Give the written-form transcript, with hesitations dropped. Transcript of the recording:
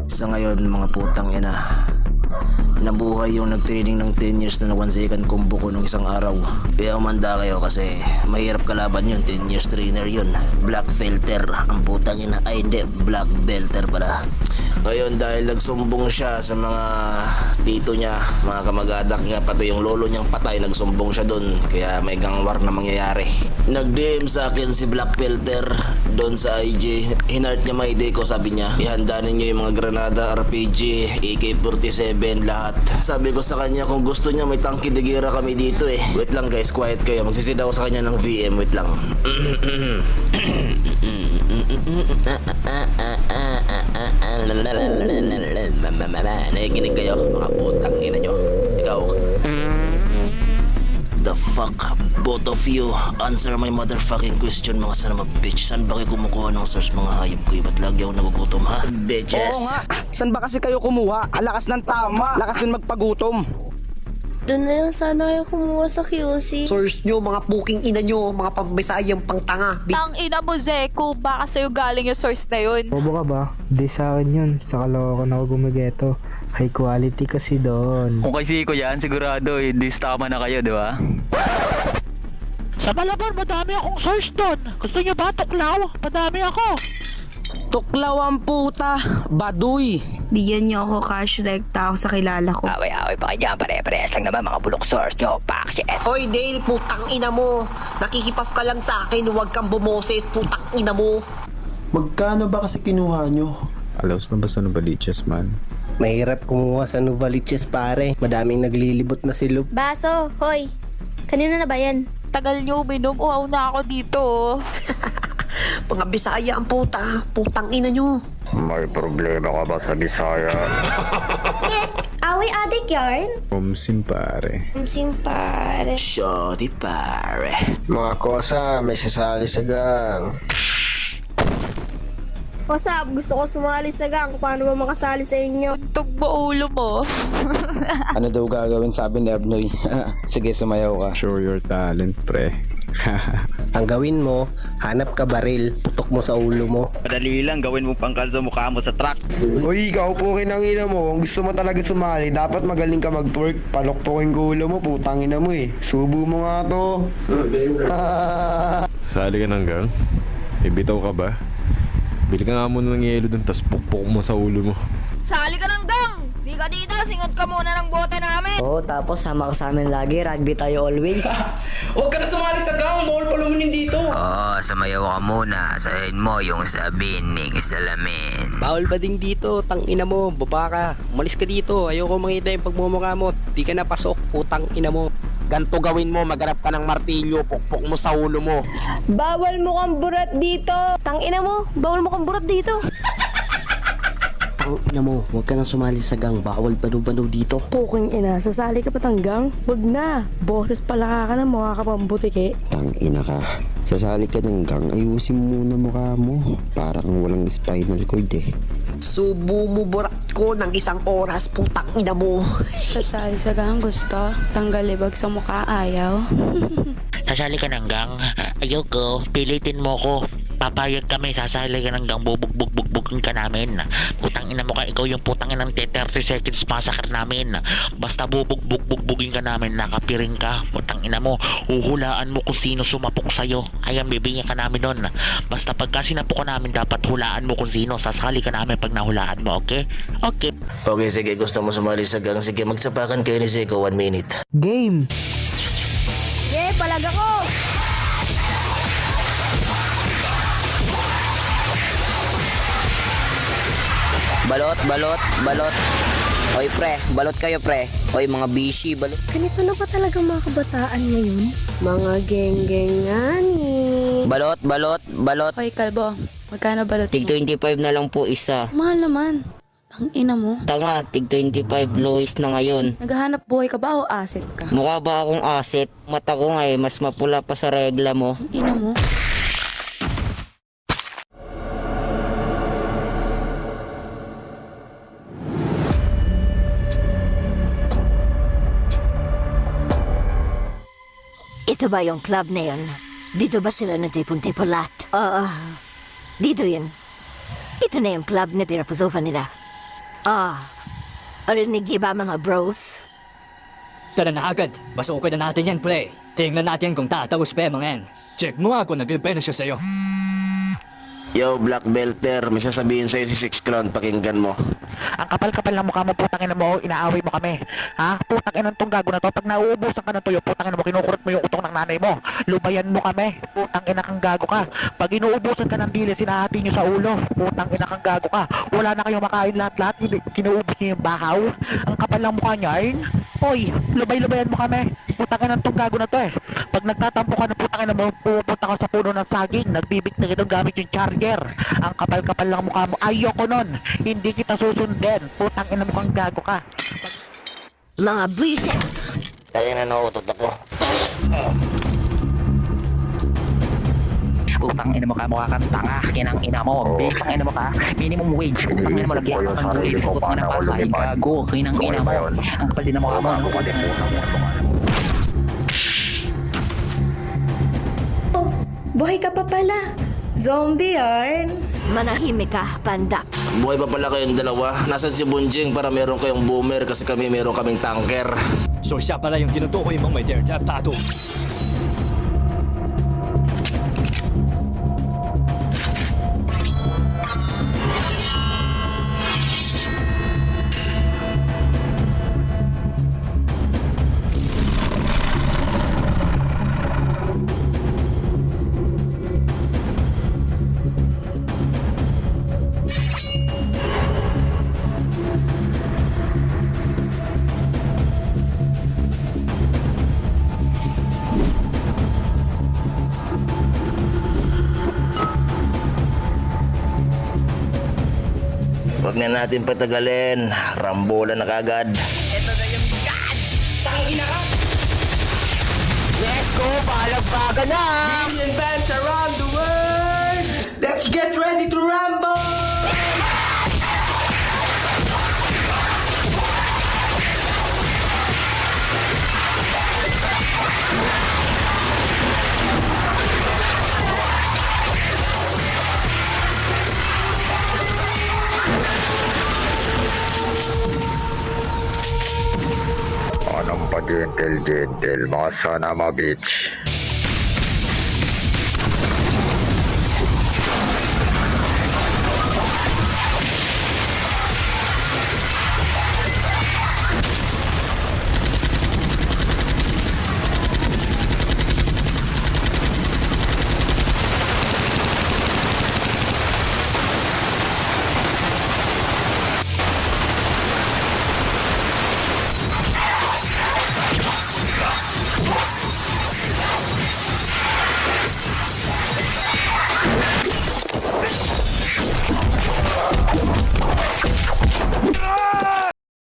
Sa ngayon mga putang ina, nabuhay yung nagtraining ng 10 years na 1 second combo ko nung isang araw. Kaya umanda kayo kasi mahirap kalaban yun. 10 years trainer yun. Black filter ang putang ina. Ay hindi, black belter pala. Ngayon dahil nagsumbong siya sa mga tito niya, mga kamag-anak niya, pati yung lolo niyang patay, nagsumbong siya doon. Kaya may gang war na mangyayari. Nag-DM sa akin si Black Filter doon sa IG. Hinart niya may day ko, sabi niya. Ihanda ninyo yung mga granada, RPG, AK-47, lahat. Sabi ko sa kanya kung gusto niya may tangki de guerra kami dito eh. Wait lang guys, quiet kayo. Magsisida ako sa kanya ng VM, wait lang. Nakikinig kayo, mga putang ina nyo. Ikaw. The fuck? Both of you, answer my motherfucking question, mga son of a bitch. Saan ba kayo kumukuha ng source, mga hayop ko? Ba't lagi ako nagugutom, ha? Bitches. Oo nga, saan ba kasi kayo kumuha? Alakas ng tama, lakas din magpagutom. Doon na lang sana kayo kumuha sa QC. Source nyo, mga puking ina nyo, mga pambisayang pangtanga. Tang ina mo, Zeko, baka sa'yo galing yung source na yun. Bobo ka ba? Di sa akin yun. Sa kaloka na ako gumigeto. High quality kasi doon. Kung kay Siko yan, sigurado tama na kayo, di ba? Sa Malabar, madami akong source doon. Gusto niyo ba tuklaw? Madami ako. Tuklaw ang puta, baduy. Bigyan niyo ako cash rekta ako sa kilala ko. Away-away pa kayo dyan, pare-parehas lang naman mga bulok source nyo, pak shit. Hoy Dale, putang ina mo. Nakikipaf ka lang sa akin, huwag kang bumoses, putang ina mo. Magkano ba kasi kinuha nyo? Alaos na ba sa Novaliches man? Mahirap kumuha sa Novaliches pare. Madaming naglilibot na silog. Baso, hoy. Kanina na ba yan? Tagal nyo uminom, uhaw na ako dito. Mga Bisaya ang puta, putang ina nyo. May problema ka ba sa Bisaya? Away adik yarn? Umsin pare. Simpare. Shorty pare. Mga kosa, may sasali sa gang. What's up? Gusto ko sumali sa gang. Paano ba makasali sa inyo? Tuntog mo ulo mo. Ano daw gagawin sabi ni Abnoy? Sige, sumayaw ka. Show your talent, pre. Ang gawin mo, hanap ka baril, putok mo sa ulo mo. Madali lang, gawin mo pangkal sa mukha mo sa truck. Uy, ikaw po kinangina mo. Kung gusto mo talaga sumali, dapat magaling ka mag-twerk. Palokpokin ko ulo mo, putang ina mo eh. Subo mo nga to. Sali ka ng gang? Ibitaw ka ba? Bili ka nga muna ng yelo dun, tas pukpok mo sa ulo mo. Sali ka ng gang! Di ka dito, singot ka muna ng bote namin! Oo, tapos sama ka sa amin lagi, rugby tayo always. Huwag ka na sumali sa gang, bawal palumunin dito. Oo, samayaw ka muna. Sahin mo yung sabihin ng salamin. Bawal ba ding dito, tang ina mo, baba ka. Umalis ka dito, ayoko makita yung pagmumukha mo. Di ka na pasok, putang ina mo. Ganto gawin mo, maghanap ka ng martilyo, pukpok mo sa ulo mo. Bawal mo kang burat dito! Tangina mo, bawal mo kang burat dito! Tang ina mo, huwag ka na sumali sa gang, bawal bano-bano dito. Puking ina, sasali ka pa tanggang? Wag na. Boses pala ka na mukha ka pang butike. Tang ina ka. Sasali ka ng gang, ayusin mo muna mukha mo. Para kang walang spinal cord eh. Subo mo burat ko ng 1 oras, putang ina mo. Sasali sa gang gusto. Tanggal libag sa mukha ayaw. Sasali ka ng gang. Ayoko, pilitin mo ko. Papayag kami, sasali ka ng gang, bubugbog-bugbogin ka namin. Putang ina mo ka, ikaw yung putang inang 30 seconds massacre namin. Basta bubugbog-bugbogin ka namin, nakapiring ka. Putang ina mo, huhulaan mo kung sino sumapok sa'yo. Ayan, bibigyan ka namin nun. Basta pagka sinapok ka namin, dapat hulaan mo kung sino. Sasali ka namin pag nahulaan mo, okay? Okay. Okay, sige. Gusto mo sumali sa gang? Sige, magsapakan kayo ni Zeko. 1 minute. Game! Yeah, palag ako! Balot. Oy pre, balot kayo pre. Oy mga bishi, balot. Ganito na ba talaga mga kabataan ngayon? Mga geng-geng nga ni. Balot. Hoy kalbo, magkano balot Tig mo? 25 na lang po isa. Mahal naman. Ang ina mo. Tanga, tig 25 lowest na ngayon. Naghahanap buhay ka ba o asset ka? Mukha ba akong asset? Mata ko nga mas mapula pa sa regla mo. Ang ina mo. Ito ba yung club na yun? Dito ba sila natipon-tipon lahat? Oo. Dito yun. Ito na yung club na pinapusofa nila. Arinig niyo ba mga bros? Tara na agad. Masukoy na natin yan, pre. Tingnan natin kung tatapos pa mga yan. Check mo nga kung nag-reply na siya sa'yo. Yo, Black Belter, may sasabihin sa'yo si Six Crown, pakinggan mo. Ang kapal-kapal ng mukha mo, putang ina mo, inaaway mo kami. Ha? Putang ina tong gago na to. Pag nauubusan ka ng tuyo, putang ina mo, kinukurot mo yung utong ng nanay mo. Lubayan mo kami. Putang ina kang gago ka. Pag inuubusan ka ng bilis, sinahati nyo sa ulo. Putang ina kang gago ka. Wala na kayong makain lahat-lahat. Kinuubos nyo yung bakaw. Ang kapal ng mukha nyo, ay. Hoy, lubay-lubayan mo kami. Putang ina tong gago na to eh. Pag nagtatampo ka ng putang ina mo, pupunta ka sa puno ng saging. Nagbibig na kitong gamit yung charger. Ang kapal-kapal ng mukha mo. Ayoko nun. Hindi kita susundin. Putang ina mo kang gago ka. Mga buwisit! Kaya na nautot ako. Putang ina mo ka, mukha kang tanga. Kinang ina mo. Putang ina mo ka. Minimum wage. Putang ina mo lagi ang panggulit. Putang ina pasa. Gago. Kinang ina mo. Ang kapal din ng mukha mo. Buhay ka pa pala. Zombie yarn. Manahimik ka, pandak. Buhay pa pala kayong dalawa. Nasaan si Bunjing para meron kayong boomer kasi meron kaming tanker. So siya pala yung tinutukoy mong may dare tattoo. Huwag na natin patagalin. Rambola na kagad. Ito na yung God! Tangina ka! Let's go! Palagpagan na! Million fans around the world! Let's get ready to rumble! Anong pa-gentle-gentle, mga sana mga bitch.